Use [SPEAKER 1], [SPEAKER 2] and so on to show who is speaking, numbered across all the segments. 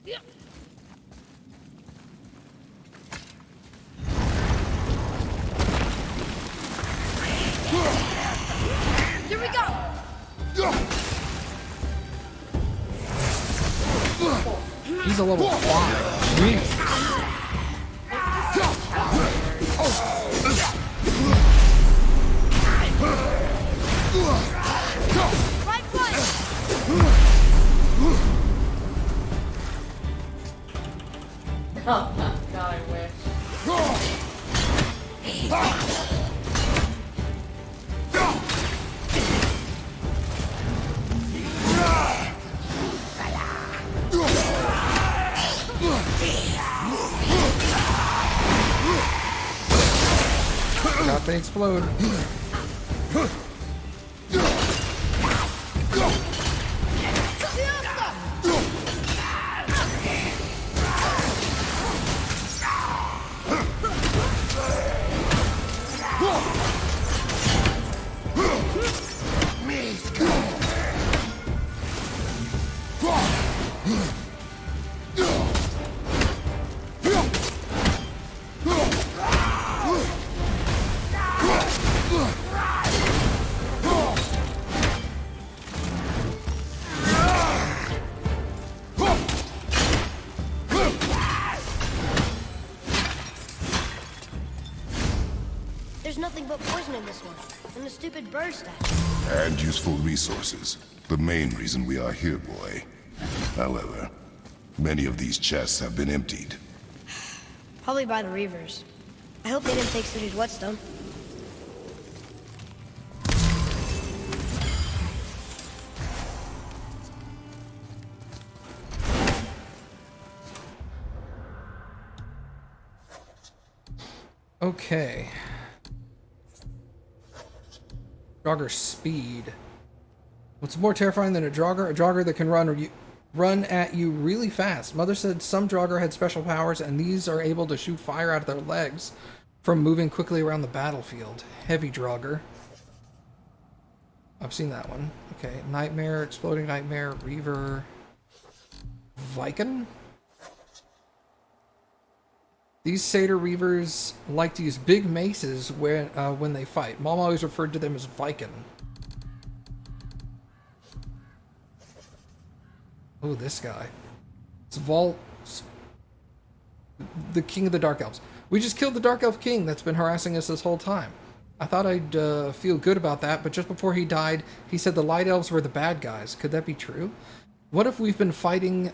[SPEAKER 1] Here we go!
[SPEAKER 2] He's a level 5. Jeez.
[SPEAKER 1] Right foot!
[SPEAKER 3] Oh my god, I wish.
[SPEAKER 2] Got to explode.
[SPEAKER 1] There's nothing but poison in this one, and the stupid bird statue.
[SPEAKER 4] And useful resources. The main reason we are here, boy. However, many of these chests have been emptied.
[SPEAKER 1] Probably by the Reavers. I hope they didn't take City's whetstone.
[SPEAKER 2] Okay. Jogger speed. What's more terrifying than a jogger? A jogger that can run at you really fast. Mother said some jogger had special powers, and these are able to shoot fire out of their legs from moving quickly around the battlefield. Heavy jogger. I've seen that one. Okay. Nightmare, exploding nightmare, Reaver, Viking. These Satyr Reavers like to use big maces when they fight. Mom always referred to them as Viking. Oh, this guy. It's the King of the Dark Elves. We just killed the Dark Elf King that's been harassing us this whole time. I thought I'd feel good about that, but just before he died, he said the Light Elves were the bad guys. Could that be true? What if we've been fighting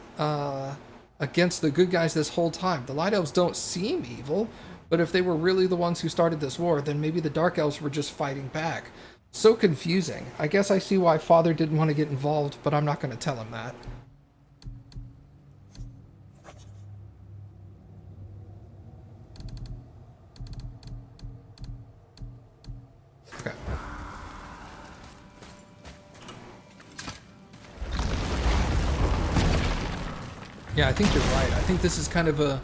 [SPEAKER 2] against the good guys this whole time? The Light Elves don't seem evil, but if they were really the ones who started this war, then maybe the Dark Elves were just fighting back. So confusing. I guess I see why Father didn't want to get involved, but I'm not going to tell him that. Okay. Yeah, I think you're right. I think this is kind of a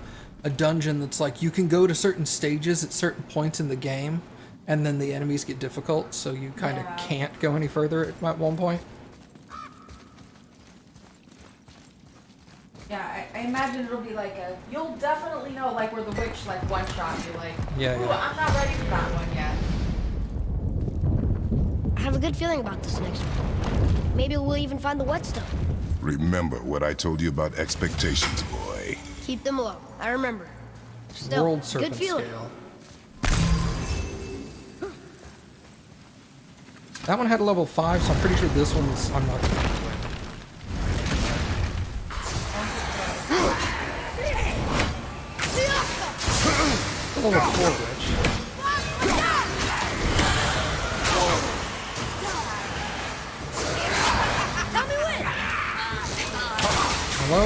[SPEAKER 2] dungeon that's like you can go to certain stages at certain points in the game, and then the enemies get difficult, so you kind of can't go any further at one point.
[SPEAKER 3] Yeah, I imagine it'll be like you'll definitely know like where the witch like one shot you like,
[SPEAKER 2] Yeah,
[SPEAKER 3] ooh,
[SPEAKER 2] yeah.
[SPEAKER 3] I'm not ready for that one yet.
[SPEAKER 1] I have a good feeling about this next one. Maybe we'll even find the whetstone.
[SPEAKER 4] Remember what I told you about expectations, boy.
[SPEAKER 1] Keep them low. I remember. Still,
[SPEAKER 2] World Serpent
[SPEAKER 1] good feeling.
[SPEAKER 2] Scale. That one had a level 5, so I'm pretty sure this one's I'm not going to win. Level 4 witch.
[SPEAKER 1] Tell me when.
[SPEAKER 2] Hello?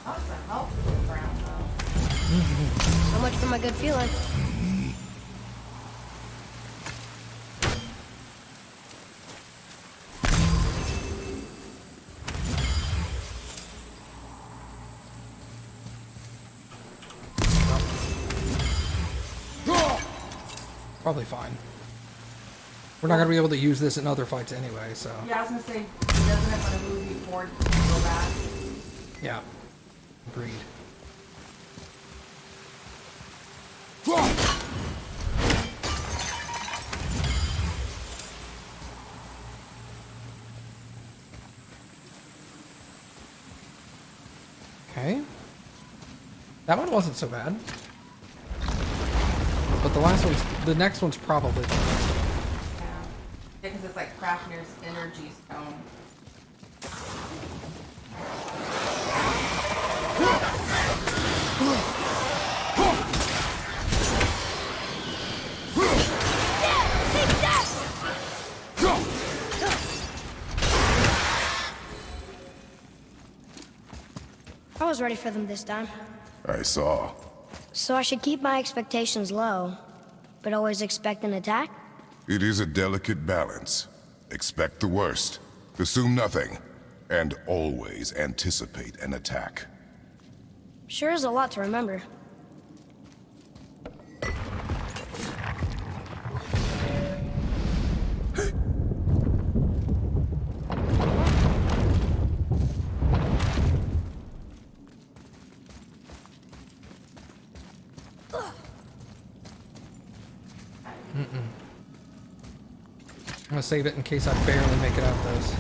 [SPEAKER 3] Lots of health around though.
[SPEAKER 1] So much for my good feeling.
[SPEAKER 2] Probably fine. We're not going to be able to use this in other fights anyway, so...
[SPEAKER 3] Yeah, I was gonna say, doesn't it want to move you forward to go back?
[SPEAKER 2] Yeah. Agreed. Okay. That one wasn't so bad. But the next one's probably the worst.
[SPEAKER 3] Yeah. Because it's like Crafner's energy stone.
[SPEAKER 1] I was ready for them this time.
[SPEAKER 4] I saw.
[SPEAKER 1] So I should keep my expectations low, but always expect an attack?
[SPEAKER 4] It is a delicate balance. Expect the worst, assume nothing, and always anticipate an attack.
[SPEAKER 1] Sure is a lot to remember.
[SPEAKER 2] I'm gonna save it in case I barely make it out of those.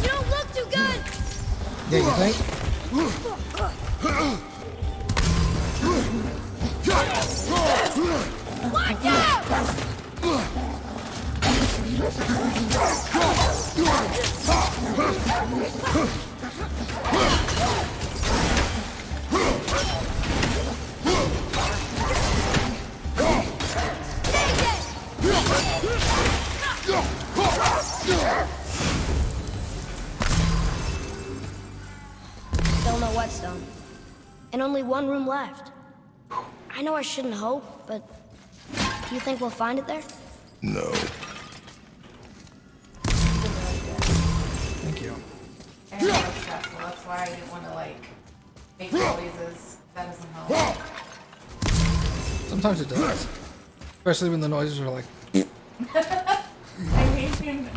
[SPEAKER 1] You don't look too good!
[SPEAKER 2] Yeah, you think?
[SPEAKER 1] Watch out! Still no whetstone. And only one room left. I know I shouldn't hope, but do you think we'll find it there?
[SPEAKER 4] No.
[SPEAKER 2] Thank you.
[SPEAKER 3] And it's stressful. That's why I didn't want to like make noises. That doesn't help.
[SPEAKER 2] Sometimes it does. Especially when the noises are like...
[SPEAKER 3] I hate him.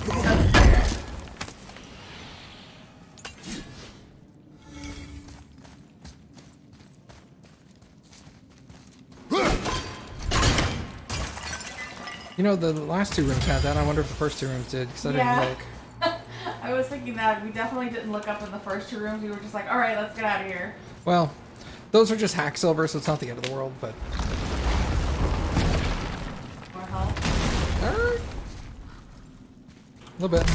[SPEAKER 2] You know, the last two rooms had that. I wonder if the first two rooms did, because I didn't
[SPEAKER 3] Yeah.
[SPEAKER 2] look.
[SPEAKER 3] I was thinking that we definitely didn't look up in the first two rooms. We were just like, all right, let's get out of here.
[SPEAKER 2] Well, those are just hack silver, so it's not the end of the world, but...
[SPEAKER 3] More help.
[SPEAKER 2] A little bit.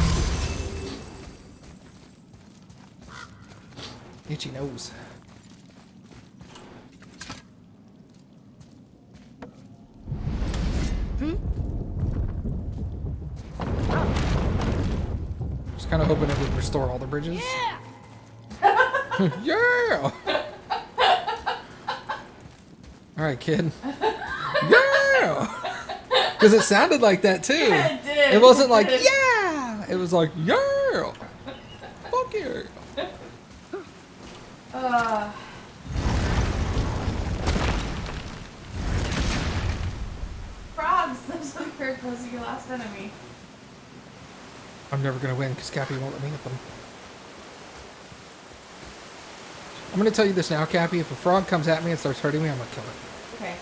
[SPEAKER 2] Itchy nose. Just kind of hoping it would restore all the bridges. Yeah! Yeah! Alright, kid. Yeah! Because it sounded like that too.
[SPEAKER 3] Yeah, it did.
[SPEAKER 2] It wasn't like,
[SPEAKER 3] It did.
[SPEAKER 2] yeah! It was like, yeah! Fuck yeah!
[SPEAKER 3] Frogs! Those are very close to your last enemy.
[SPEAKER 2] I'm never gonna win because Cappy won't let me hit them. I'm gonna tell you this now, Cappy. If a frog comes at me and starts hurting me, I'm gonna kill it.
[SPEAKER 3] Okay.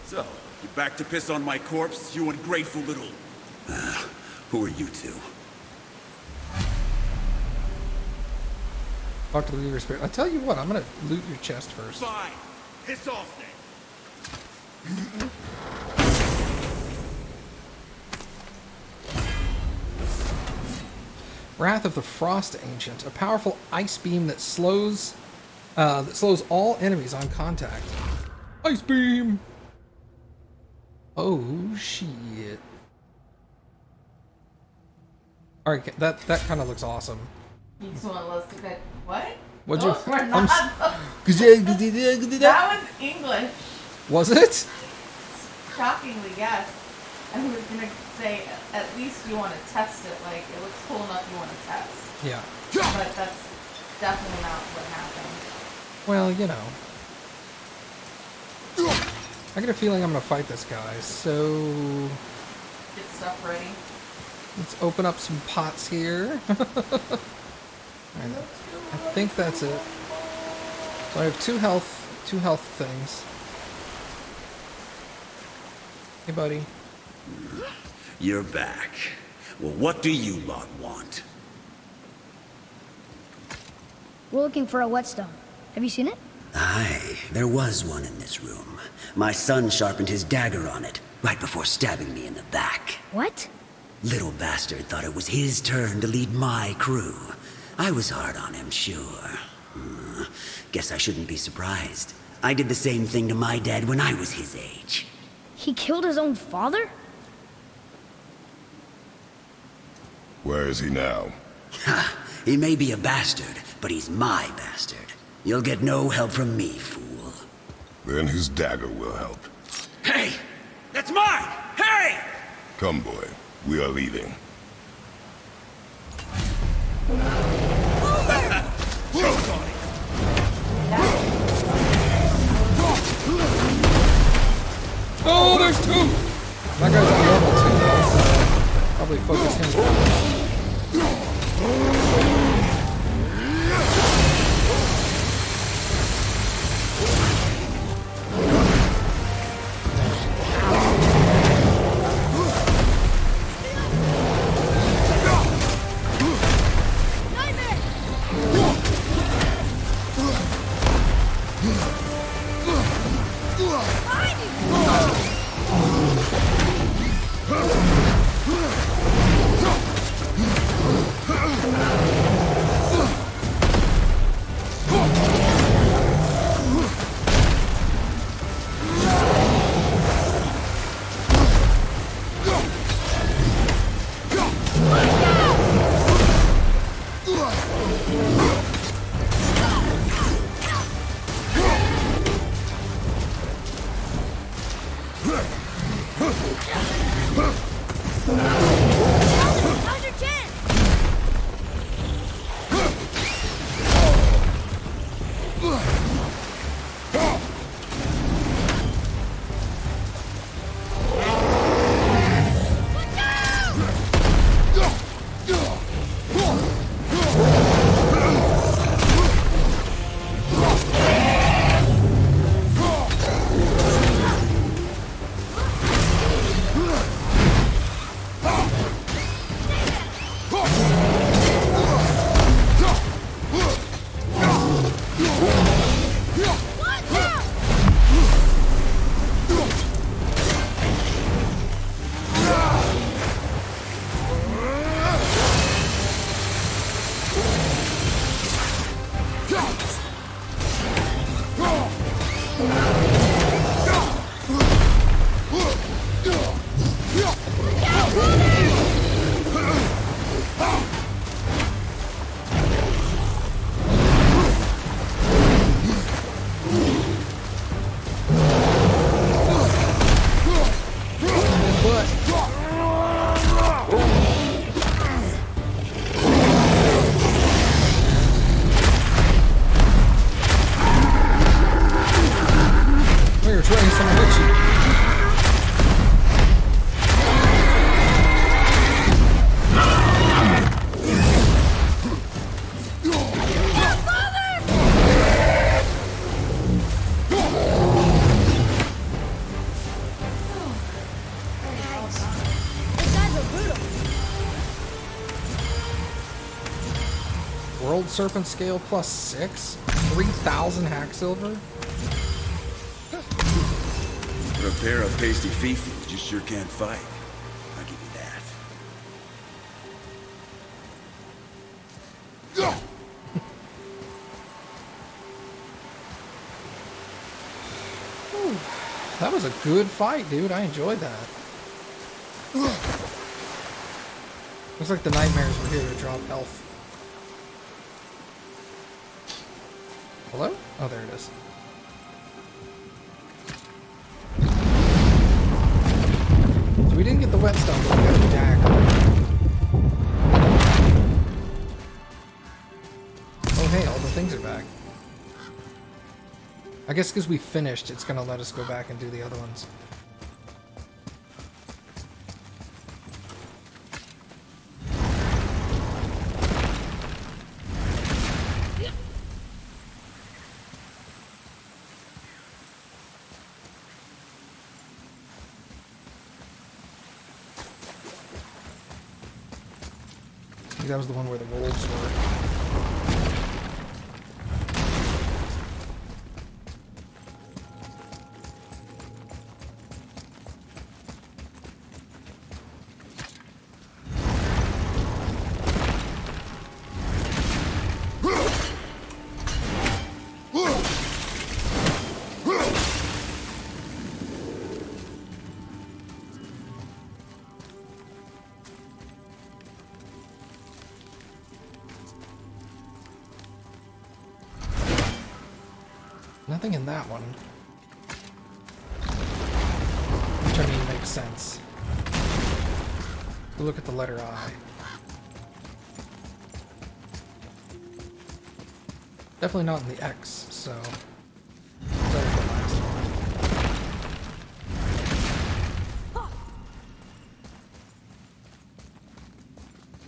[SPEAKER 5] So, you back to piss on my corpse, you ungrateful little... who are you two?
[SPEAKER 2] Talk to the leader spirit. I tell you what, I'm gonna loot your chest first.
[SPEAKER 5] Fine! Piss off then!
[SPEAKER 2] Wrath of the Frost Ancient, a powerful ice beam that slows all enemies on contact. Ice beam. Oh shit! All right, that kind of looks awesome.
[SPEAKER 3] You just want to listen to what?
[SPEAKER 2] What'd
[SPEAKER 3] Those
[SPEAKER 2] you?
[SPEAKER 3] were not.
[SPEAKER 2] That
[SPEAKER 3] That was English.
[SPEAKER 2] was it?
[SPEAKER 3] Shockingly, yes. I was gonna say at least you want to test it. Like it looks cool enough you want to test.
[SPEAKER 2] Yeah.
[SPEAKER 3] But that's definitely not what happened.
[SPEAKER 2] Well, you know. I get a feeling I'm gonna fight this guy, so
[SPEAKER 3] Get stuff ready.
[SPEAKER 2] let's open up some pots here. I think that's it. So I have two health things. Hey, buddy.
[SPEAKER 5] You're back. Well, what do you lot want?
[SPEAKER 1] We're looking for a whetstone. Have you seen it?
[SPEAKER 6] Aye, there was one in this room. My son sharpened his dagger on it, right before stabbing me in the back.
[SPEAKER 1] What?
[SPEAKER 6] Little bastard thought it was his turn to lead my crew. I was hard on him, sure. Guess I shouldn't be surprised. I did the same thing to my dad when I was his age.
[SPEAKER 1] He killed his own father?
[SPEAKER 4] Where is he now?
[SPEAKER 6] Ha! He may be a bastard, but he's my bastard. You'll get no help from me, fool.
[SPEAKER 4] Then his dagger will help.
[SPEAKER 5] Hey! That's mine! Hey!
[SPEAKER 4] Come, boy. We are leaving.
[SPEAKER 5] Choke on it!
[SPEAKER 2] Oh, there's two! That guy's on level 2. Probably focus him first.
[SPEAKER 1] How's your chin? We're trying some of World Serpent Scale plus 6? 3,000 hack silver?
[SPEAKER 5] For a pair of pasty fifis, you sure can't fight. I'll give you
[SPEAKER 2] That was a good fight, dude. I enjoyed that. Looks like the nightmares were here to drop health. Hello? Oh, there it is. So we didn't get the whetstone, but we got the dagger. Oh, hey, all the things are back. I guess because we finished, it's going to let us go back and do the other ones. I think that was the one where the wolves were. Nothing in that one. Which I mean makes sense. We'll look at the letter I. Definitely not in the X, so that was the last one.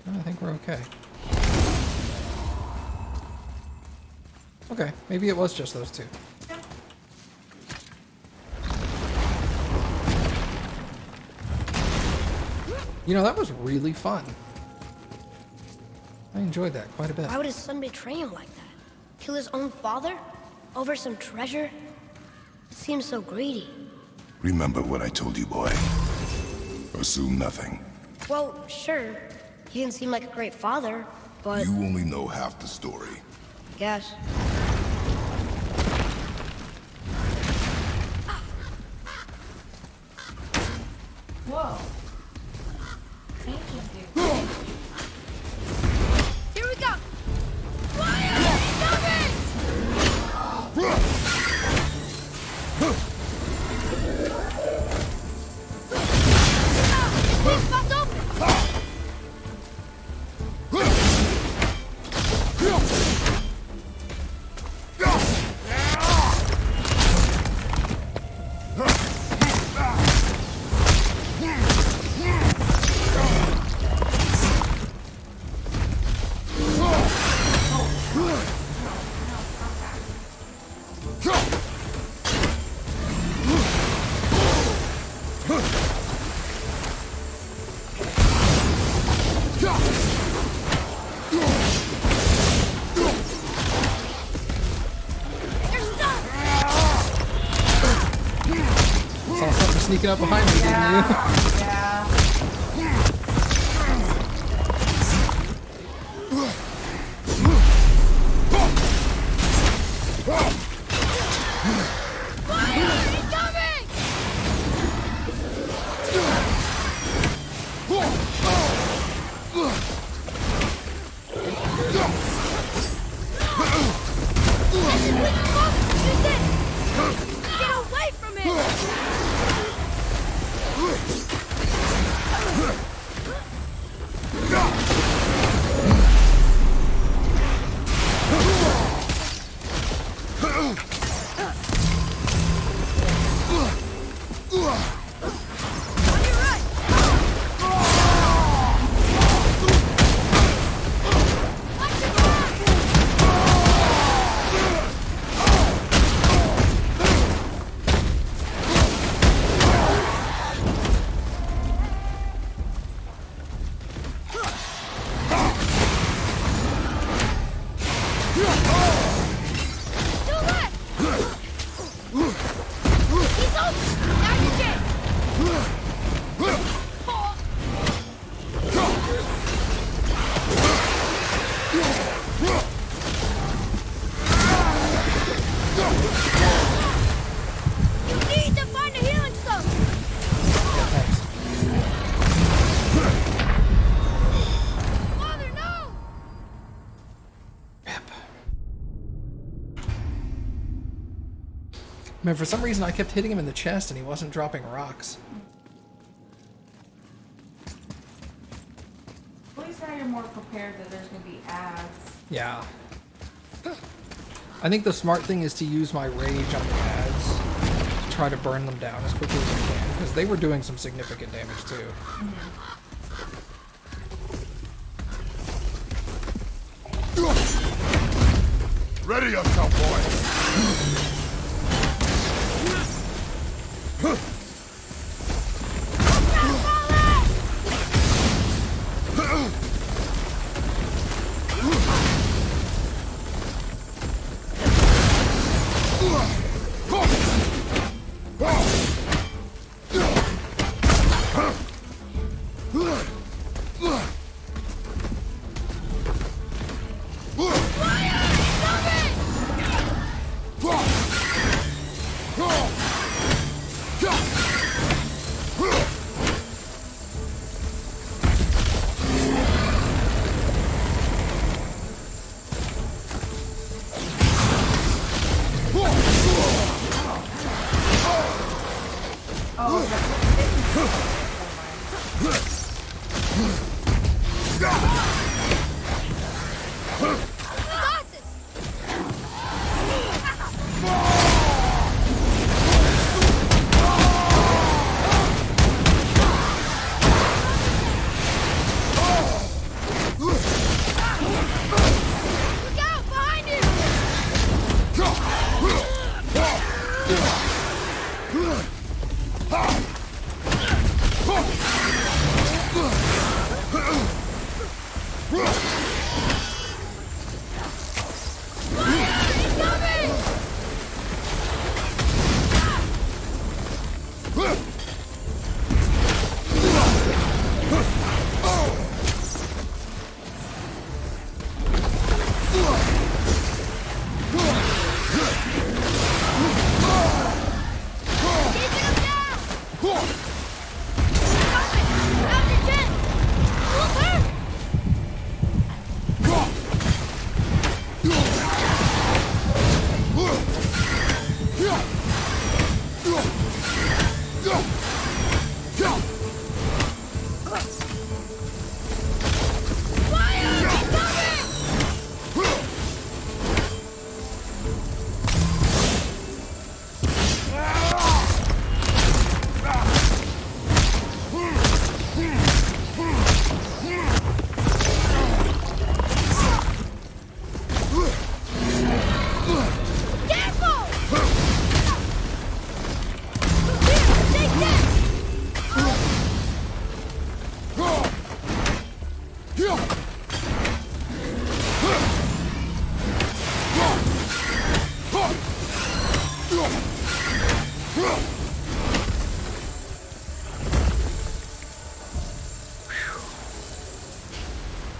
[SPEAKER 2] No, I think we're okay. Okay, maybe it was just those two. You know, that was really fun. I enjoyed that quite a bit.
[SPEAKER 1] Why would his son betray him like that? Kill his own father? Over some treasure? It seems so greedy.
[SPEAKER 4] Remember what I told you, boy. Assume nothing.
[SPEAKER 1] Well, sure. He didn't seem like a great father, but...
[SPEAKER 4] You only know half the story.
[SPEAKER 1] I guess.
[SPEAKER 3] Whoa. Ancient dude.
[SPEAKER 1] Here we go! Fire! Please, spot's open!
[SPEAKER 2] Saw something sneaking up behind me, didn't you?
[SPEAKER 3] Yeah.
[SPEAKER 1] Get away from it!
[SPEAKER 2] Man, for some reason I kept hitting him in the chest and he wasn't dropping rocks.
[SPEAKER 3] At least now you're more prepared that there's gonna be ads.
[SPEAKER 2] Yeah. I think the smart thing is to use my rage on the ads to try to burn them down as quickly as I can, because they were doing some significant damage too.
[SPEAKER 4] Ready yourself, boy!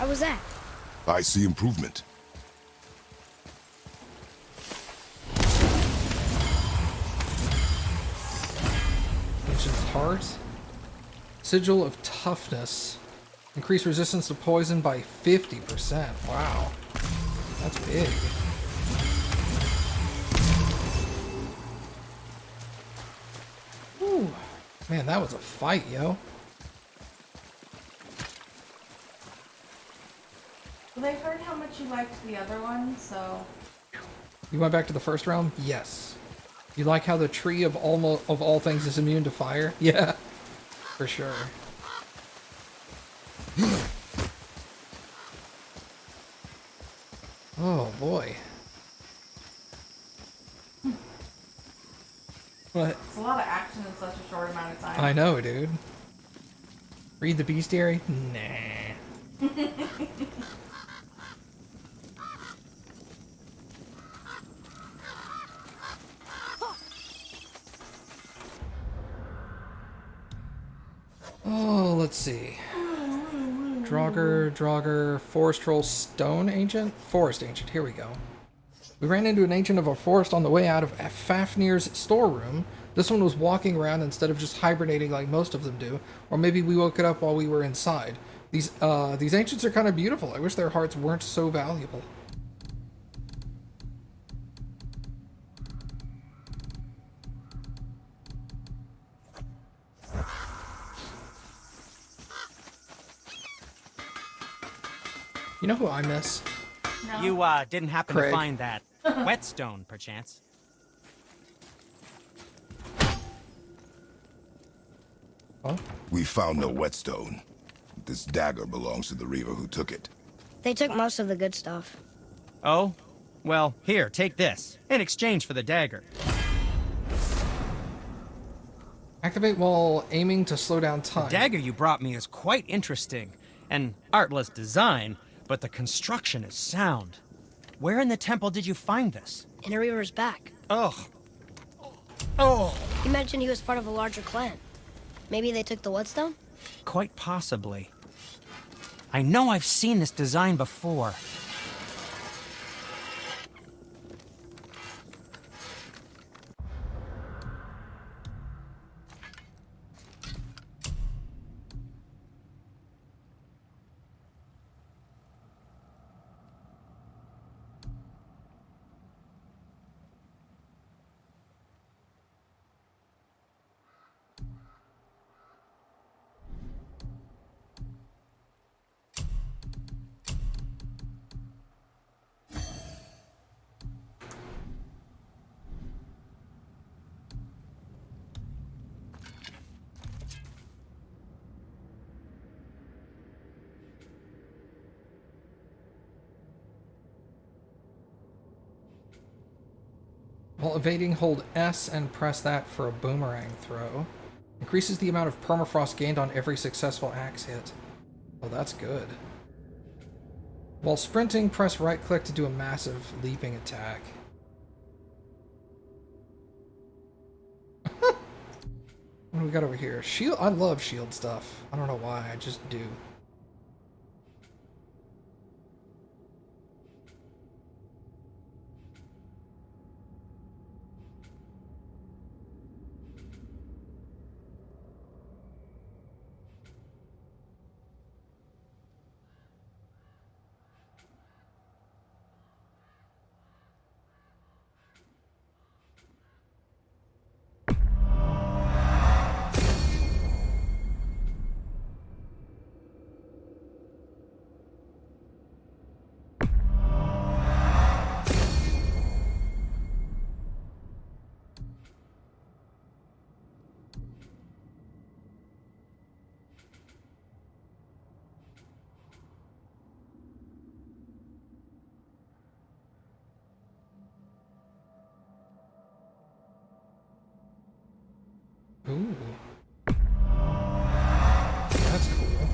[SPEAKER 1] How was that?
[SPEAKER 4] I see improvement.
[SPEAKER 2] Ancient Heart. Sigil of Toughness. Increase resistance to poison by 50%. Wow. That's big. Ooh. Man, that was a fight, yo.
[SPEAKER 3] Well, they heard how much you liked the other one, so...
[SPEAKER 2] You went back to the first round? Yes. You like how the tree of all things is immune to fire? Yeah, for sure. Oh boy. What?
[SPEAKER 3] It's a lot of action in such a short amount of time.
[SPEAKER 2] I know, dude. Read the bestiary? Nah. Oh, let's see. Draugr, Forest Troll, Stone Ancient? Forest Ancient, here we go. We ran into an Ancient of a Forest on the way out of Fafnir's storeroom. This one was walking around instead of just hibernating like most of them do. Or maybe we woke it up while we were inside. These Ancients are kind of beautiful. I wish their hearts weren't so valuable. You know who I miss?
[SPEAKER 3] No.
[SPEAKER 7] You, didn't happen
[SPEAKER 2] Craig.
[SPEAKER 7] to find that whetstone, perchance?
[SPEAKER 2] Oh,
[SPEAKER 4] We found no whetstone. This dagger belongs to the Reaver who took it.
[SPEAKER 1] They took most of the good stuff.
[SPEAKER 7] Oh? Well, here, take this. In exchange for the dagger.
[SPEAKER 2] activate while aiming to slow down time.
[SPEAKER 7] The dagger you brought me is quite interesting. An artless design, but the construction is sound. Where in the temple did you find this?
[SPEAKER 1] In a Reaver's back.
[SPEAKER 7] Ugh. Oh!
[SPEAKER 1] He mentioned he was part of a larger clan. Maybe they took the whetstone?
[SPEAKER 7] Quite possibly. I know I've seen this design before.
[SPEAKER 2] While evading, hold S and press that for a boomerang throw. Increases the amount of permafrost gained on every successful axe hit. Oh, that's good. While sprinting, press right-click to do a massive leaping attack. What do we got over here? Shield. I love shield stuff. I don't know why, I just do. Ooh. That's cool.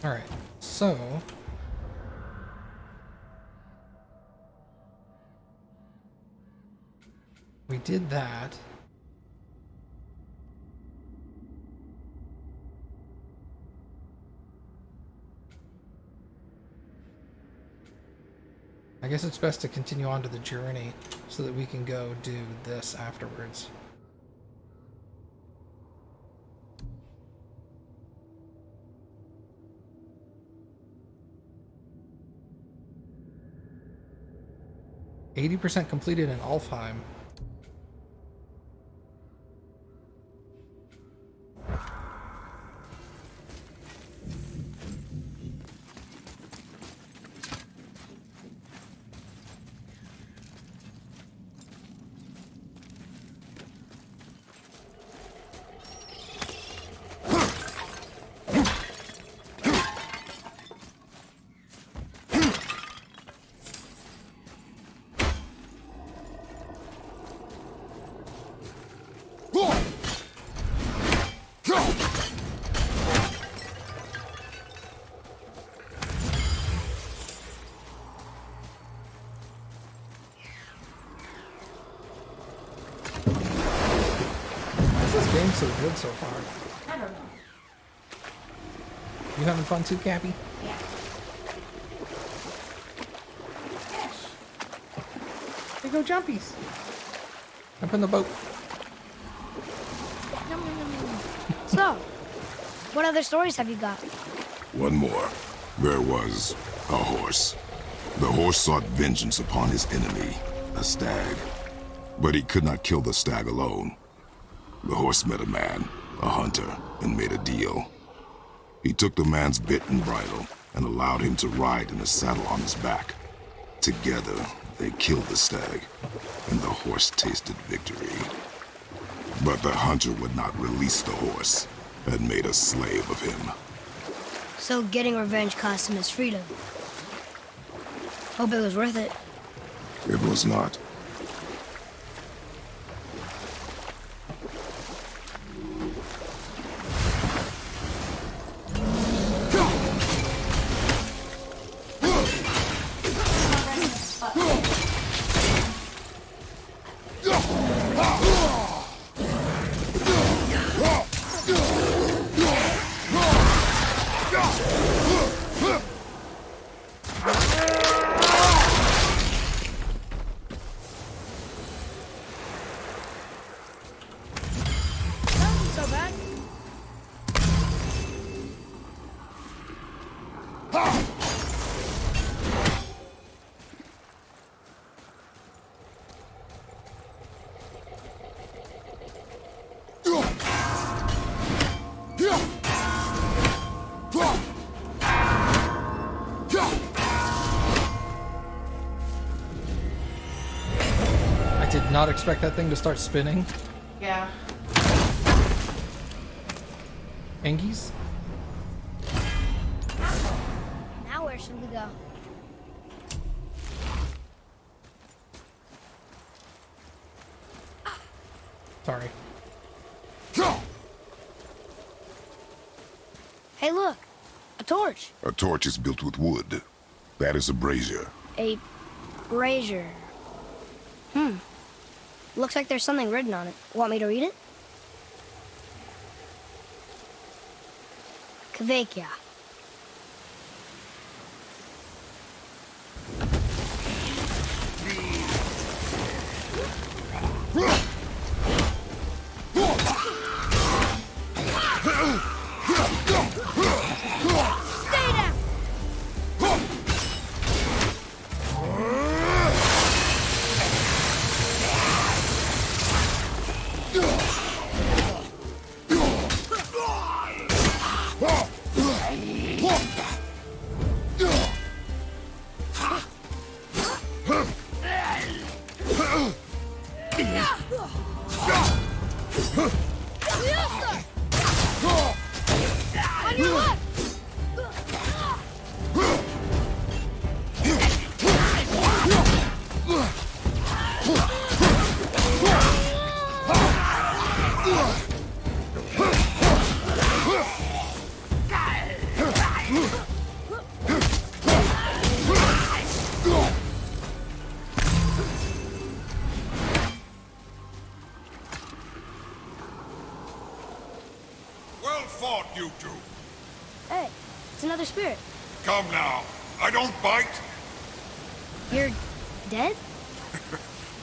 [SPEAKER 2] Alright, so... we did that. I guess it's best to continue on to the journey so that we can go do this afterwards. %80 completed in Alfheim. game's so good so far.
[SPEAKER 3] I don't know.
[SPEAKER 2] You having fun too, Cappy?
[SPEAKER 3] Yeah. Fish.
[SPEAKER 2] There go jumpies. Jump in the boat.
[SPEAKER 1] So, what other stories have you got?
[SPEAKER 4] One more. There was a horse. The horse sought vengeance upon his enemy, a stag. But he could not kill the stag alone. The horse met a man, a hunter, and made a deal. He took the man's bit and bridle and allowed him to ride in a saddle on his back. Together, they killed the stag, and the horse tasted victory. But the hunter would not release the horse and made a slave of him.
[SPEAKER 1] So getting revenge cost him his freedom. Hope it was worth it.
[SPEAKER 4] It was not.
[SPEAKER 1] That wasn't so bad.
[SPEAKER 2] I did not expect that thing to start spinning.
[SPEAKER 3] Yeah.
[SPEAKER 2] Angies?
[SPEAKER 1] Now where should we go?
[SPEAKER 2] Sorry.
[SPEAKER 1] Hey, look. A torch.
[SPEAKER 4] A torch is built with wood. That is a brazier.
[SPEAKER 1] A brazier. Looks like there's something written on it. Want me to read it? Kvekia. Stay down! On your left!
[SPEAKER 8] Well fought, you two.
[SPEAKER 1] Hey, it's another spirit.
[SPEAKER 8] Come now. I don't bite.
[SPEAKER 1] You're dead?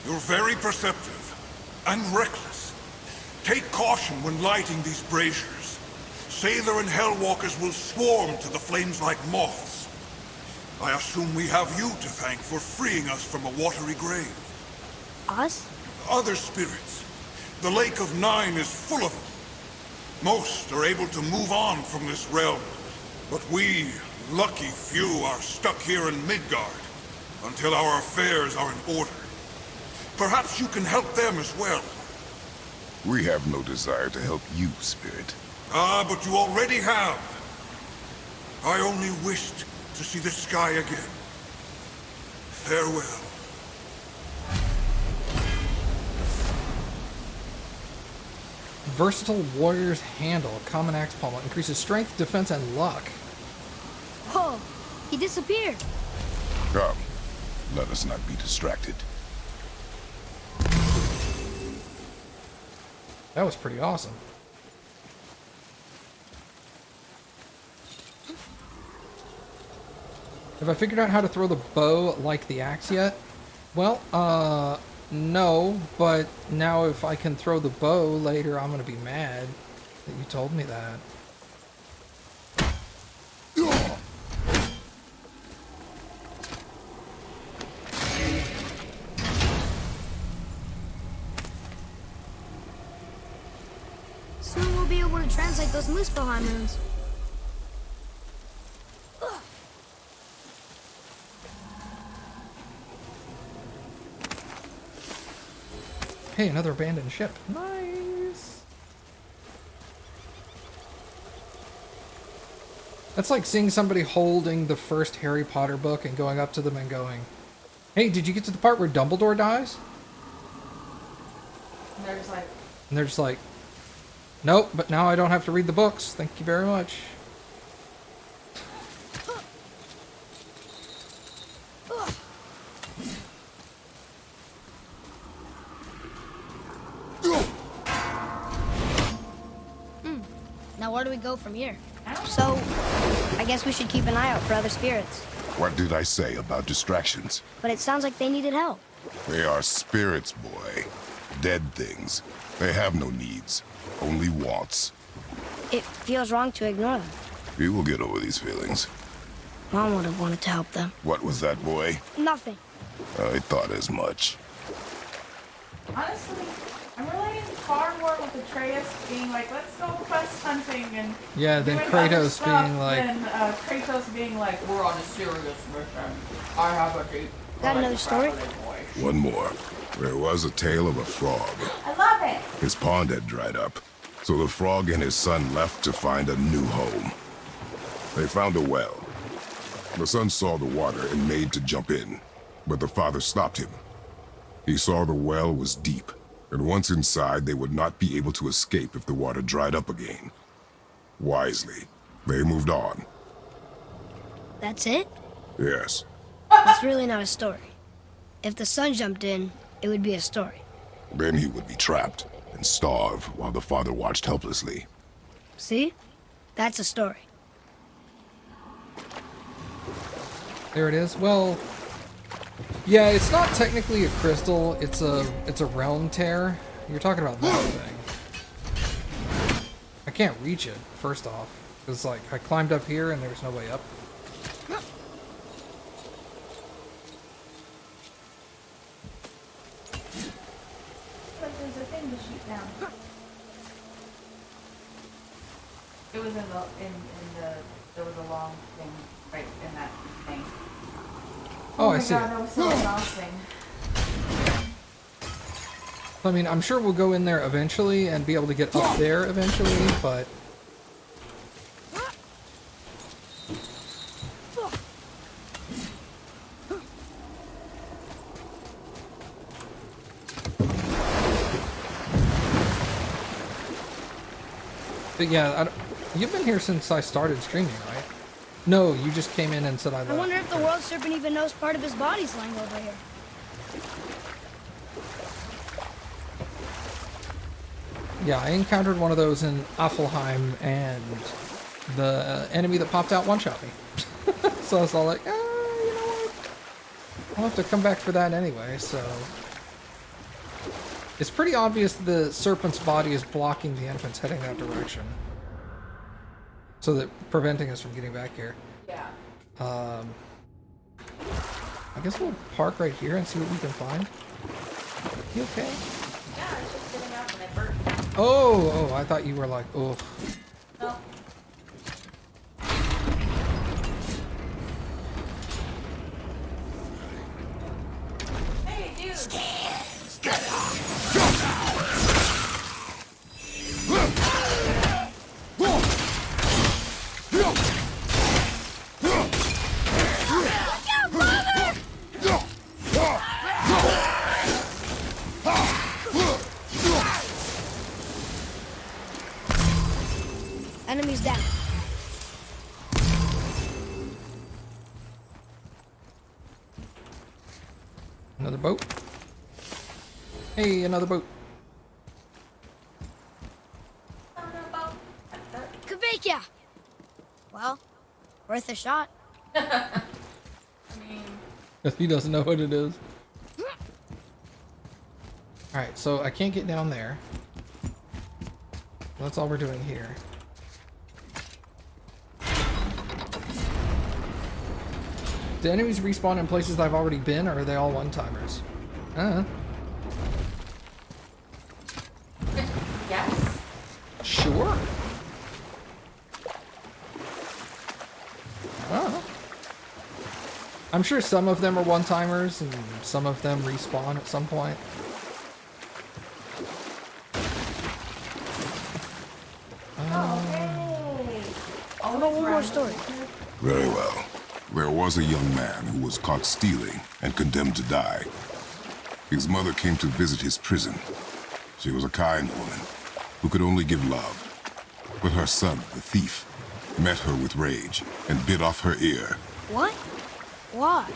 [SPEAKER 8] You're very perceptive and reckless. Take caution when lighting these braziers. Sather and Hellwalkers will swarm to the flames like moths. I assume we have you to thank for freeing us from a watery grave.
[SPEAKER 1] Us?
[SPEAKER 8] Other spirits. The Lake of Nine is full of them. Most are able to move on from this realm, but we, lucky few, are stuck here in Midgard until our affairs are in order. Perhaps you can help them as well.
[SPEAKER 4] We have no desire to help you, Spirit.
[SPEAKER 8] Ah, but you already have. I only wished to see the sky again. Farewell.
[SPEAKER 2] Versatile Warrior's Handle. Common axe pommel. Increases strength, defense, and luck.
[SPEAKER 1] Whoa, he disappeared.
[SPEAKER 4] Come, let us not be distracted.
[SPEAKER 2] That was pretty awesome. Have I figured out how to throw the bow like the axe yet? Well, no, but now if I can throw the bow later, I'm gonna be mad that you told me that.
[SPEAKER 1] Soon we'll be able to translate those Muspelheim runes.
[SPEAKER 2] Hey, another abandoned ship. Nice. That's like seeing somebody holding the first Harry Potter book and going up to them and going, "Hey, did you get to the part where Dumbledore dies?"
[SPEAKER 3] And they're just like,
[SPEAKER 2] And they're just like, "Nope, but now I don't have to read the books. Thank you very much."
[SPEAKER 1] Now where do we go from here? So, I guess we should keep an eye out for other spirits.
[SPEAKER 4] What did I say about distractions?
[SPEAKER 1] But it sounds like they needed help.
[SPEAKER 4] They are spirits, boy. Dead things. They have no needs, only wants.
[SPEAKER 1] It feels wrong to ignore them.
[SPEAKER 4] You will get over these feelings.
[SPEAKER 1] Mom would have wanted to help them.
[SPEAKER 4] What was that, boy?
[SPEAKER 1] Nothing.
[SPEAKER 4] I thought as much.
[SPEAKER 3] honestly, I'm relating far more with Atreus being like, let's go quest hunting and
[SPEAKER 2] Yeah, then
[SPEAKER 3] doing other
[SPEAKER 2] Kratos
[SPEAKER 3] stuff
[SPEAKER 2] being like,
[SPEAKER 3] than Kratos being like, we're on a serious mission. I have a deep.
[SPEAKER 1] Got another story?
[SPEAKER 4] One more. There was a tale of a frog.
[SPEAKER 3] I love it.
[SPEAKER 4] His pond had dried up, so the frog and his son left to find a new home. They found a well. The son saw the water and made to jump in, but the father stopped him. He saw the well was deep, and once inside, they would not be able to escape if the water dried up again. Wisely, they moved on.
[SPEAKER 1] That's it?
[SPEAKER 4] Yes.
[SPEAKER 1] It's really not a story. If the sun jumped in, it would be a story.
[SPEAKER 4] Then he would be trapped and starve while the father watched helplessly.
[SPEAKER 1] See? That's a story.
[SPEAKER 2] there it is. Well, yeah, it's not technically a crystal. It's a realm tear. You're talking about that thing. I can't reach it, first off. It's like, I climbed up here and there's no way up.
[SPEAKER 3] But there's a thing to shoot down. It was in the there was a long thing right in that thing.
[SPEAKER 2] Oh, I
[SPEAKER 3] my
[SPEAKER 2] see
[SPEAKER 3] God,
[SPEAKER 2] it.
[SPEAKER 3] that was so exhausting.
[SPEAKER 2] I mean, I'm sure we'll go in there eventually and be able to get up there eventually, but... But yeah, you've been here since I started streaming, right? No, you just came in and said I left.
[SPEAKER 1] I wonder if the world serpent even knows part of his body's lying over here.
[SPEAKER 2] Yeah, I encountered one of those in Affelheim, and the enemy that popped out one-shot me. So I was all like, you know what? I'll have to come back for that anyway, so... It's pretty obvious the serpent's body is blocking the entrance heading that direction. So that preventing us from getting back here.
[SPEAKER 3] Yeah.
[SPEAKER 2] I guess we'll park right here and see what we can find. You okay?
[SPEAKER 3] Yeah, it's just sitting out and it burnt.
[SPEAKER 2] Oh, I thought you were like, oh.
[SPEAKER 3] No. Hey, dude.
[SPEAKER 1] Enemies down.
[SPEAKER 2] Another boat. Hey, another boat.
[SPEAKER 1] Heck yeah! Well, worth a shot.
[SPEAKER 3] I mean,
[SPEAKER 2] He doesn't know what it is. Alright, so I can't get down there. That's all we're doing here. Do enemies respawn in places I've already been, or are they all one-timers?
[SPEAKER 3] yes.
[SPEAKER 2] Sure. Oh. I'm sure some of them are one-timers, and some of them respawn at some point.
[SPEAKER 3] Oh,
[SPEAKER 1] How about one more story?
[SPEAKER 4] Very well. There was a young man who was caught stealing and condemned to die. His mother came to visit his prison. She was a kind woman who could only give love. But her son, the thief, met her with rage and bit off her ear.
[SPEAKER 1] What? Why?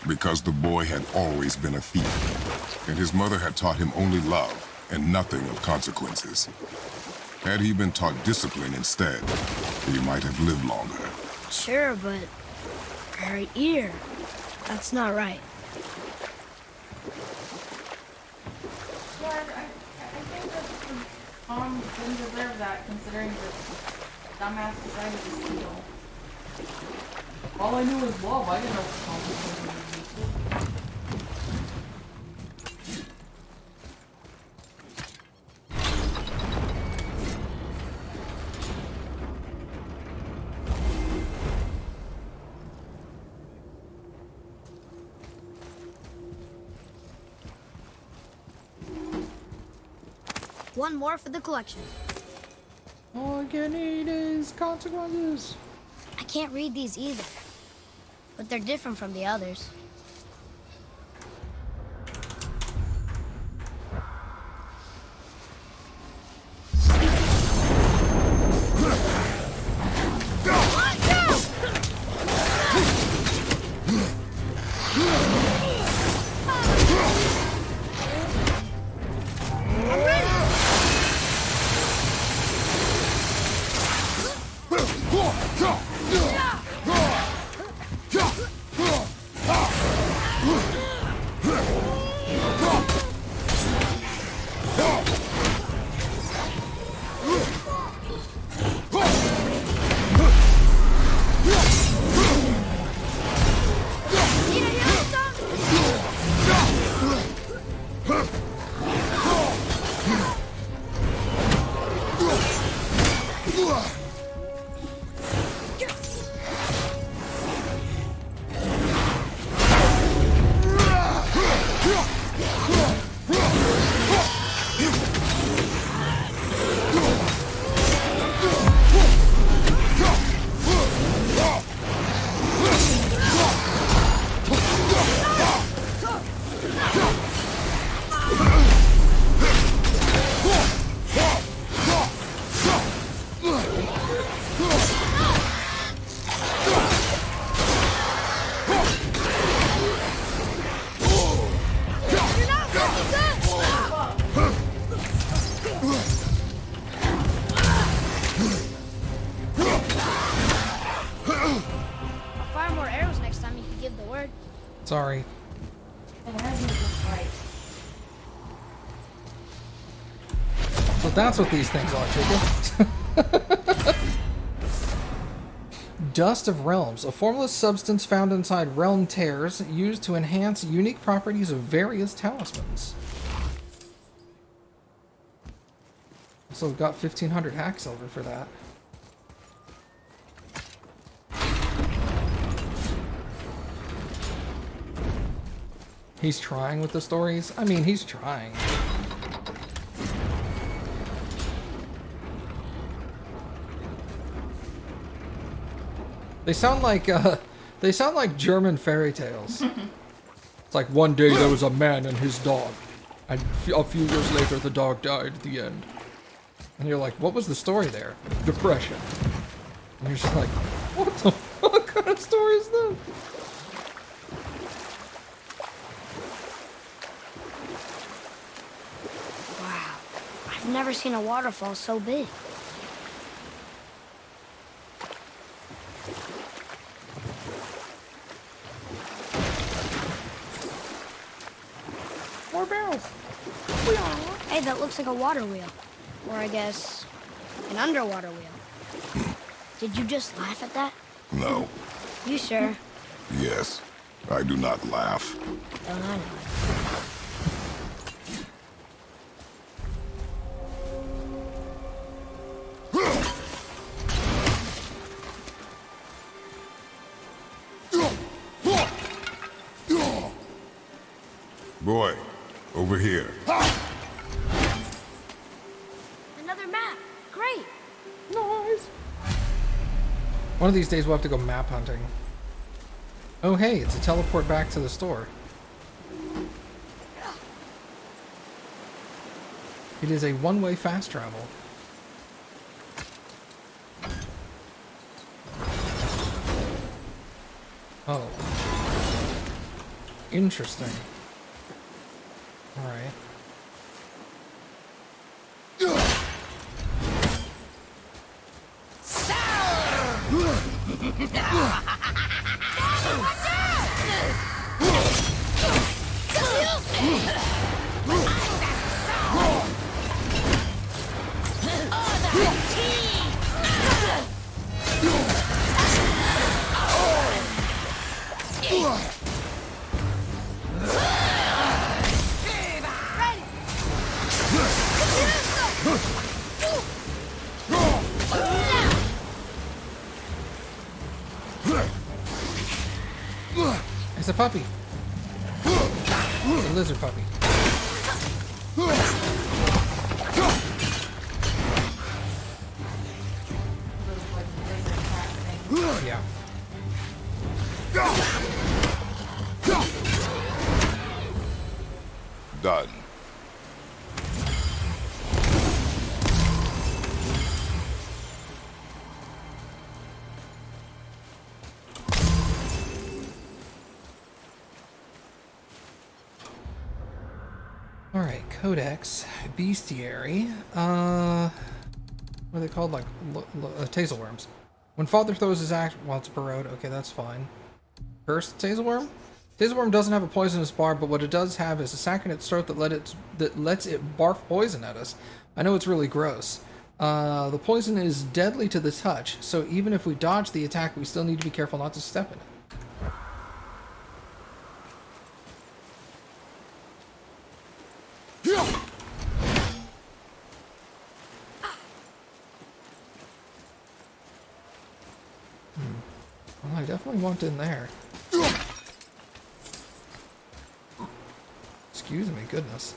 [SPEAKER 4] Because the boy had always been a thief, and his mother had taught him only love and nothing of consequences. Had he been taught discipline instead, he might have lived longer.
[SPEAKER 1] Sure, but her ear. That's not right.
[SPEAKER 3] Yeah, I think that Tom didn't deserve that, considering the dumbass decided to steal. All I knew was love. I didn't know what Tom was going to do.
[SPEAKER 1] One more for the collection.
[SPEAKER 2] All I can eat is consequences.
[SPEAKER 1] I can't read these either, but they're different from the others.
[SPEAKER 2] Sorry. So that's what these things are, chicken. Dust of Realms, a formless substance found inside realm tears used to enhance unique properties of various talismans. So we've got 1,500 hack silver for that. He's trying with the stories? I mean, he's trying. They sound like German fairy tales. It's like one day there was a man and his dog, and a few years later the dog died at the end. And you're like, what was the story there? Depression. And you're just like, what the fuck kind of story is this?
[SPEAKER 1] Wow, I've never seen a waterfall so big. looks like a water wheel. Or I guess, an underwater wheel. Did you just laugh at that?
[SPEAKER 4] No.
[SPEAKER 1] You sure?
[SPEAKER 4] Yes. I do not laugh.
[SPEAKER 1] Don't I know
[SPEAKER 4] Boy, over here.
[SPEAKER 1] Another map! Great!
[SPEAKER 2] Nice. One of these days we'll have to go map hunting. Oh hey, it's a teleport back to the store. It is a one-way fast travel. Oh. Interesting. Alright. It's a puppy. It's a lizard puppy. Yeah.
[SPEAKER 4] Done.
[SPEAKER 2] Alright, Codex, Bestiary, what are they called? Like, Tazelworms. When Father throws his axe, well, it's burrowed, okay, that's fine. Cursed Tazelworm? Tazelworm doesn't have a poisonous barb, but what it does have is a sac in its throat that lets it barf poison at us. I know it's really gross. The poison is deadly to the touch, so even if we dodge the attack, we still need to be careful not to step in it. Well, I definitely want in there. Excuse me, goodness.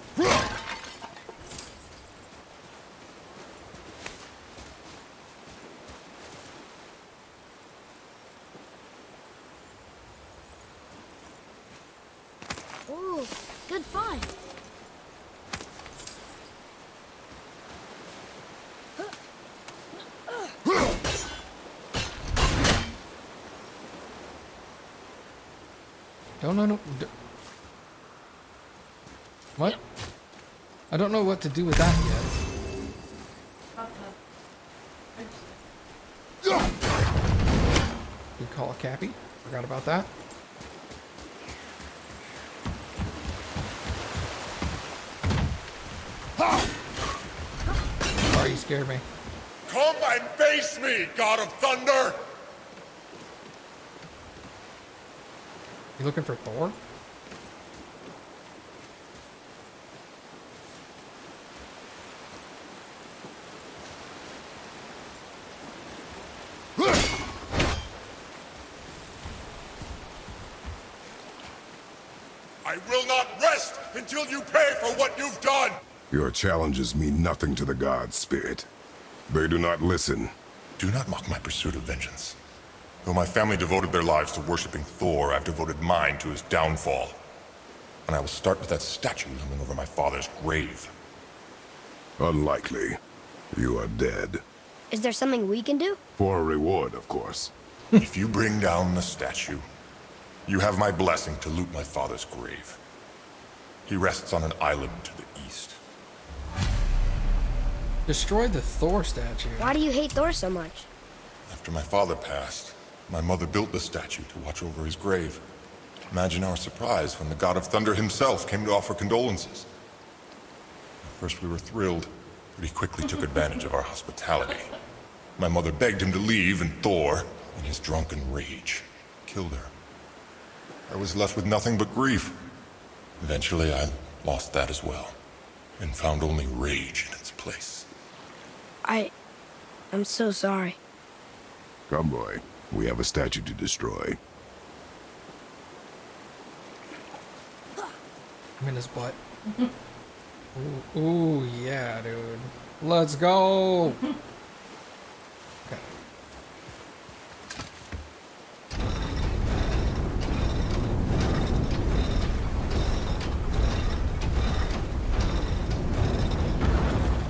[SPEAKER 1] Ooh, good find.
[SPEAKER 2] Don't know. What? I don't know what to do with that yet. Good call, Cappy. Forgot about that. Sorry, you scared me.
[SPEAKER 8] Come and face me, God of Thunder!
[SPEAKER 2] You looking for Thor?
[SPEAKER 8] I will not rest until you pay for what you've done!
[SPEAKER 4] Your challenges mean nothing to the gods, Spirit. They do not listen.
[SPEAKER 8] Do not mock my pursuit of vengeance. Though my family devoted their lives to worshipping Thor, I've devoted mine to his downfall. And I will start with that statue looming over my father's grave.
[SPEAKER 4] Unlikely. You are dead.
[SPEAKER 1] Is there something we can do?
[SPEAKER 4] For a reward, of course.
[SPEAKER 8] If you bring down the statue, you have my blessing to loot my father's grave. He rests on an island to the east.
[SPEAKER 2] Destroy the Thor statue.
[SPEAKER 1] Why do you hate Thor so much?
[SPEAKER 8] After my father passed, my mother built the statue to watch over his grave. Imagine our surprise when the God of Thunder himself came to offer condolences.
[SPEAKER 9] first we were thrilled, but he quickly took advantage of our hospitality. My mother begged him to leave, and Thor, in his drunken rage, killed her. I was left with nothing but grief. Eventually, I lost that as well, and found only rage in its place.
[SPEAKER 1] I'm so sorry.
[SPEAKER 4] Come, boy. We have a statue to destroy.
[SPEAKER 2] I'm in his butt. Ooh, yeah, dude. Let's go! Okay.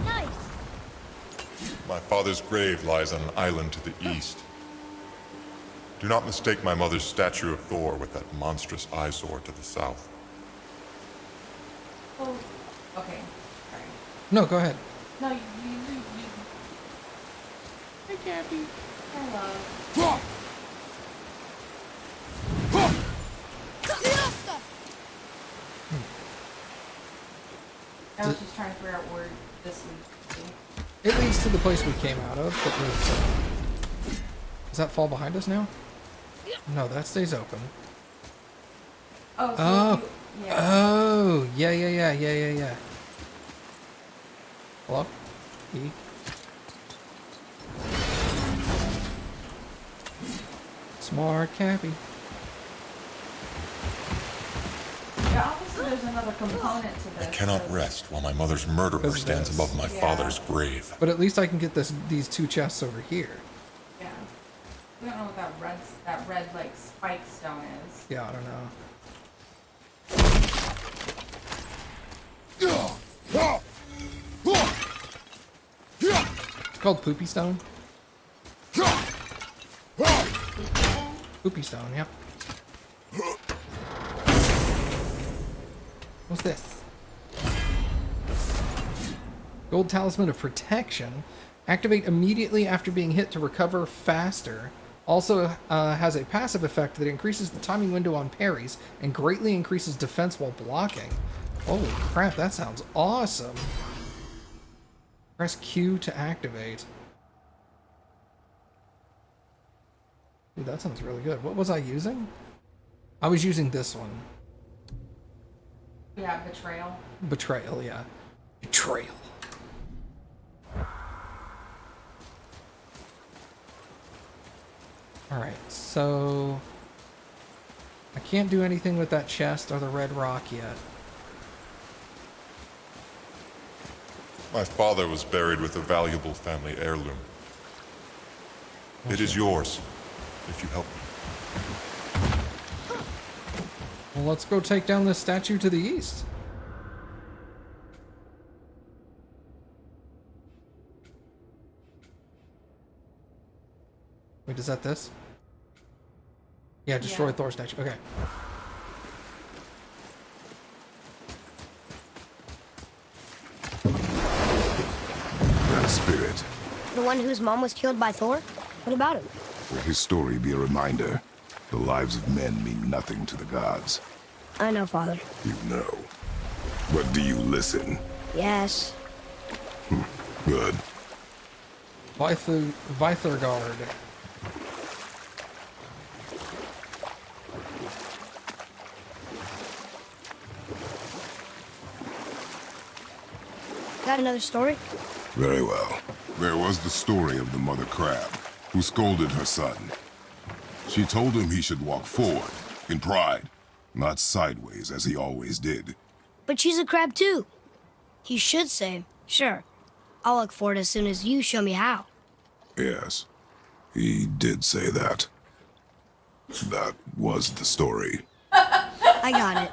[SPEAKER 1] Nice.
[SPEAKER 9] My father's grave lies on an island to the east. Do not mistake my mother's statue of Thor with that monstrous eyesore to the south.
[SPEAKER 3] Oh, okay. Sorry.
[SPEAKER 2] No, go ahead.
[SPEAKER 3] No, you. Hi, Gabby. Hello. I was just trying to figure out where this leads to.
[SPEAKER 2] It leads to the place we came out of. But does that fall behind us now? No, that stays open.
[SPEAKER 3] Oh, so
[SPEAKER 2] Oh.
[SPEAKER 3] yeah.
[SPEAKER 2] Oh, yeah. Hello? E? Smart Cappy.
[SPEAKER 3] Yeah, obviously there's another component to this.
[SPEAKER 9] I cannot rest while my mother's murderer
[SPEAKER 2] Because
[SPEAKER 9] stands
[SPEAKER 2] this.
[SPEAKER 9] above my
[SPEAKER 3] Yeah.
[SPEAKER 9] father's grave.
[SPEAKER 2] But at least I can get these two chests over here.
[SPEAKER 3] Yeah. We don't know what that red like spike stone is.
[SPEAKER 2] Yeah, I don't know. It's called Poopy Stone. Poopy Stone, yep. What's this? Gold Talisman of Protection. Activate immediately after being hit to recover faster. Also has a passive effect that increases the timing window on parries and greatly increases defense while blocking. Holy crap, that sounds awesome. Press Q to activate. Dude, that sounds really good. What was I using? I was using this one.
[SPEAKER 3] Yeah, betrayal.
[SPEAKER 2] Betrayal, yeah. Betrayal. Alright, so... I can't do anything with that chest or the red rock yet.
[SPEAKER 9] My father was buried with a valuable family heirloom. It is yours, if you help me.
[SPEAKER 2] Well, let's go take down this statue to the east. Wait, is that this? Yeah, destroy
[SPEAKER 3] Yeah.
[SPEAKER 2] Thor statue. Okay.
[SPEAKER 4] That spirit.
[SPEAKER 1] The one whose mom was killed by Thor? What about him?
[SPEAKER 4] Will his story be a reminder? The lives of men mean nothing to the gods.
[SPEAKER 1] I know, Father.
[SPEAKER 4] You know. But do you listen?
[SPEAKER 1] Yes.
[SPEAKER 4] Good.
[SPEAKER 2] Vithurgard.
[SPEAKER 1] Got another story?
[SPEAKER 4] Very well. There was the story of the mother crab, who scolded her son. She told him he should walk forward, in pride, not sideways as he always did.
[SPEAKER 1] But she's a crab too. He should say, sure. I'll look for it as soon as you show me how.
[SPEAKER 4] Yes, he did say that. That was the story.
[SPEAKER 1] I got it.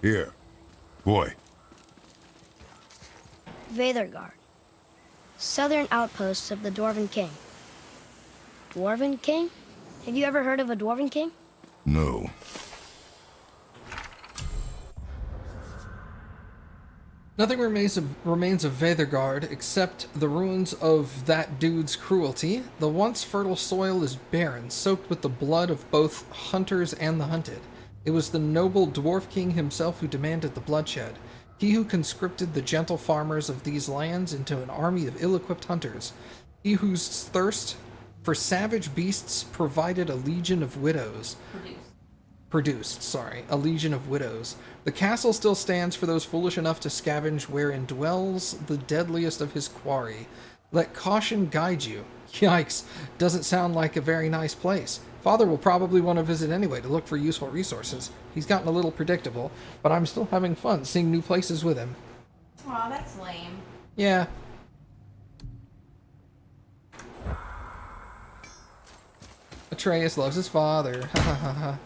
[SPEAKER 4] Here. Boy.
[SPEAKER 1] Veithergard. Southern outposts of the Dwarven King. Dwarven King? Have you ever heard of a Dwarven King?
[SPEAKER 4] No.
[SPEAKER 2] Nothing remains of Veðurgard except the ruins of that dude's cruelty. The once fertile soil is barren, soaked with the blood of both hunters and the hunted. It was the noble dwarf king himself who demanded the bloodshed. He who conscripted the gentle farmers of these lands into an army of ill-equipped hunters. He whose thirst for savage beasts provided a legion of widows. Produced, a legion of widows. The castle still stands for those foolish enough to scavenge wherein dwells the deadliest of his quarry. Let caution guide you. Yikes, doesn't sound like a very nice place. Father will probably want to visit anyway to look for useful resources. He's gotten a little predictable, but I'm still having fun seeing new places with him.
[SPEAKER 3] Aw, that's lame.
[SPEAKER 2] Yeah. Atreus loves his father. Ha ha ha ha.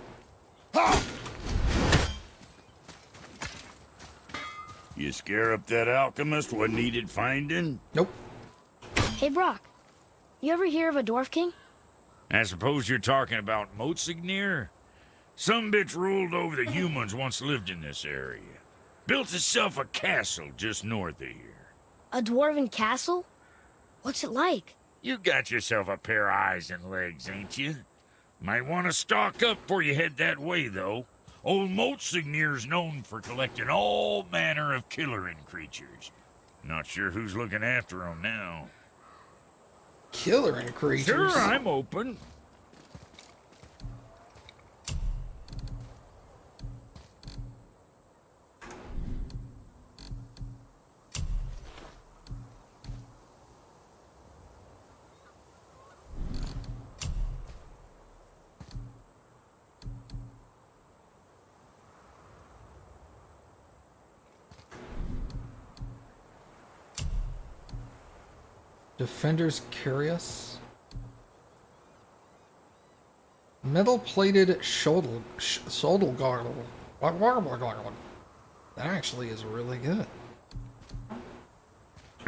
[SPEAKER 10] You scare up that alchemist what needed finding?
[SPEAKER 2] Nope.
[SPEAKER 1] Hey, Brock. You ever hear of a dwarf king?
[SPEAKER 10] I suppose you're talking about Motsignir? Some bitch ruled over the humans once lived in this area. Built itself a castle just north of here.
[SPEAKER 1] A dwarven castle? What's it like?
[SPEAKER 10] You got yourself a pair of eyes and legs, ain't you? Might want to stock up before you head that way, though. Old Motsignir's known for collecting all manner of killerin creatures. Not sure who's looking after them now.
[SPEAKER 2] Killerin creatures?
[SPEAKER 10] Sure, I'm open.
[SPEAKER 2] Defender's Curious. Metal-plated Shodelgarl. That actually is really good.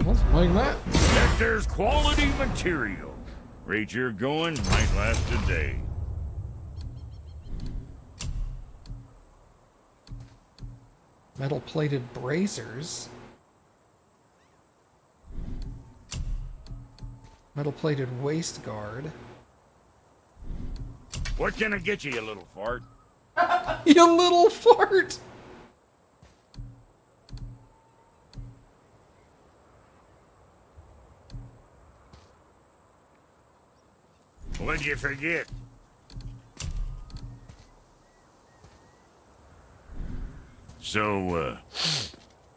[SPEAKER 2] Let's make that.
[SPEAKER 10] That there's quality material. Rate you're going might last a day.
[SPEAKER 2] Metal-plated bracers. Metal-plated waist guard.
[SPEAKER 10] What can I get you, you little fart?
[SPEAKER 2] You little fart!
[SPEAKER 10] What'd you forget? So,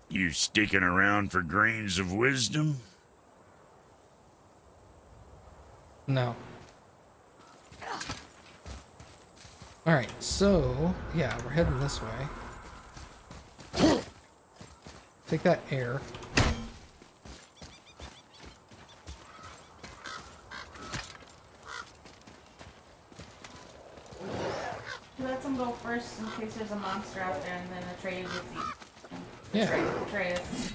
[SPEAKER 10] you sticking around for grains of wisdom?
[SPEAKER 2] No. Alright, so, yeah, we're heading this way. Take that air.
[SPEAKER 3] Let them go first in case there's a monster out there, and then Atreus gets eaten.
[SPEAKER 2] Yeah.
[SPEAKER 3] Atreus.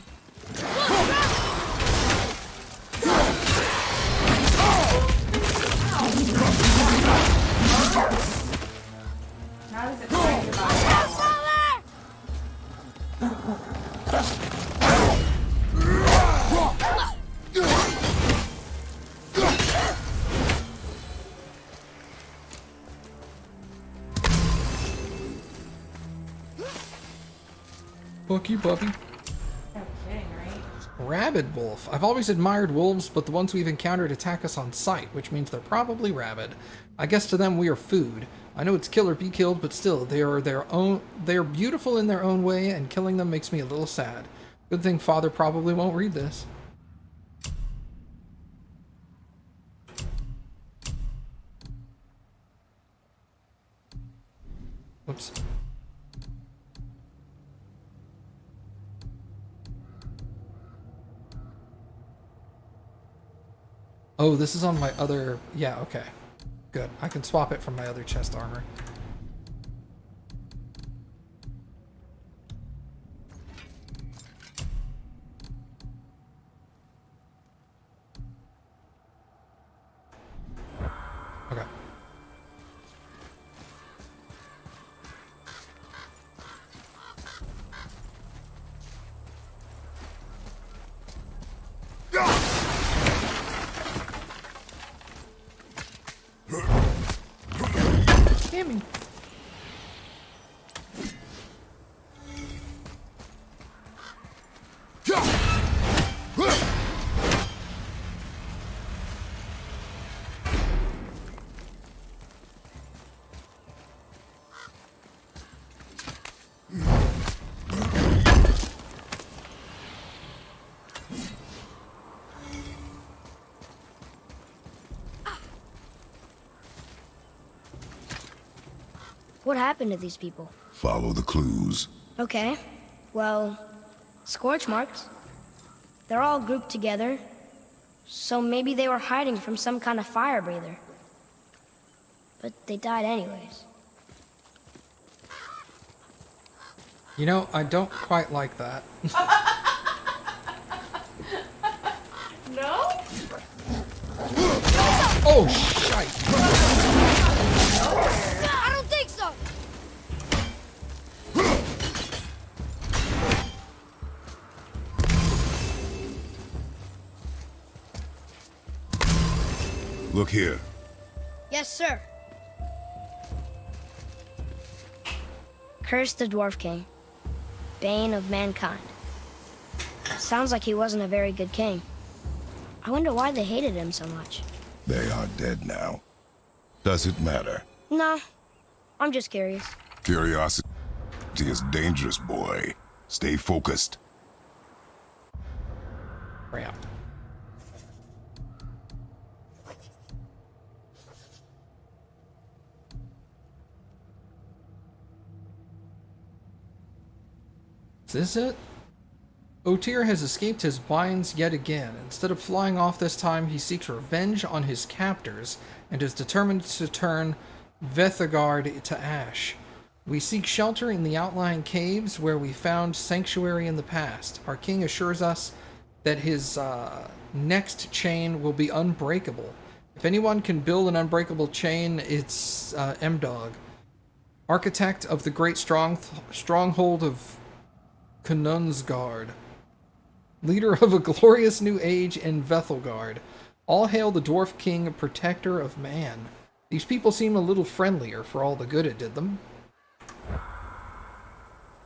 [SPEAKER 3] Now is it excited about that?
[SPEAKER 2] Fuck you, puppy.
[SPEAKER 3] No kidding, right?
[SPEAKER 2] Rabid wolf. I've always admired wolves, but the ones we've encountered attack us on sight, which means they're probably rabid. I guess to them we are food. I know it's kill or be killed, but still, they are beautiful in their own way, and killing them makes me a little sad. Good thing Father probably won't read this. Whoops. Oh, this is on my other... Yeah, okay. Good. I can swap it from my other chest armor. Okay.
[SPEAKER 1] What happened to these people?
[SPEAKER 4] Follow the clues.
[SPEAKER 1] Okay. Well, scorch marks. They're all grouped together. So maybe they were hiding from some kind of fire breather. But they died anyways.
[SPEAKER 2] You know, I don't quite like that.
[SPEAKER 3] No?
[SPEAKER 2] Oh, shite!
[SPEAKER 1] I don't think so!
[SPEAKER 4] Look here.
[SPEAKER 1] Yes, sir. Curse the Dwarf King, bane of mankind. Sounds like he wasn't a very good king. I wonder why they hated him so much.
[SPEAKER 4] They are dead now. Does it matter?
[SPEAKER 1] No, I'm just curious.
[SPEAKER 4] Curiosity is dangerous, boy. Stay focused.
[SPEAKER 2] Crap. Is this it? Otyr has escaped his binds yet again. Instead of flying off this time, he seeks revenge on his captors and is determined to turn Vethagard to ash. We seek shelter in the outlying caves where we found sanctuary in the past. Our king assures us that his next chain will be unbreakable. If anyone can build an unbreakable chain, it's M-Dog, architect of the great stronghold of Knunsgard, leader of a glorious new age in Vethelgard. All hail the Dwarf King, protector of man. These people seem a little friendlier for all the good it did them.